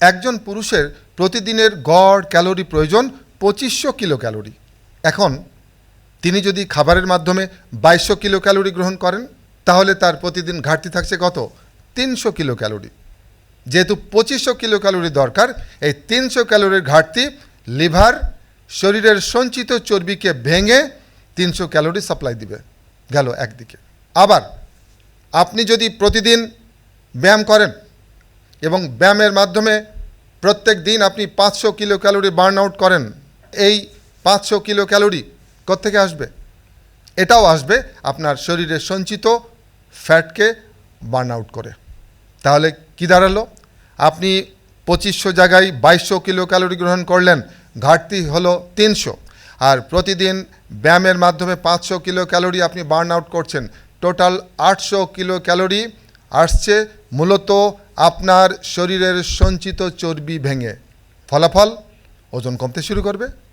একজন পুরুষের প্রতিদিনের গড় ক্যালোরি প্রয়োজন 2500 কিলো ক্যালোরি। এখন তিনি যদি খাবারের মাধ্যমে 2200 কিলো ক্যালোরি গ্রহণ করেন, তাহলে তার প্রতিদিন ঘাটতি থাকছে কত? 300 কিলো ক্যালোরি। যেহেতু 2500 কিলো ক্যালোরি দরকার, এই 300 ক্যালোরির ঘাটতি লিভার শরীরের সঞ্চিত চর্বিকে ভেঙে 300 ক্যালোরি সাপ্লাই দিবে, গেল একদিকে। আবার আপনি যদি প্রতিদিন ব্যায়াম করেন এবং ব্যায়ামের মাধ্যমে প্রত্যেক দিন আপনি 500 কিলো ক্যালোরি বার্ন আউট করেন, এই 500 কিলো ক্যালোরি কোত্থেকে আসবে? এটাও আসবে আপনার শরীরের সঞ্চিত ফ্যাটকে বার্ন আউট করে। তাহলে কি দাঁড়ালো? আপনি 2500 জায়গায় 2200 কিলো ক্যালোরি গ্রহণ করলেন, ঘাটতি হলো 300। আর প্রতিদিন ব্যায়ামের মাধ্যমে 500 কিলো ক্যালোরি আপনি বার্ন আউট করছেন, টোটাল 800 কিলো ক্যালোরি আসছে মূলত আপনার শরীরের সঞ্চিত চর্বি ভেঙে। ফলাফল, ওজন কমতে শুরু করবে।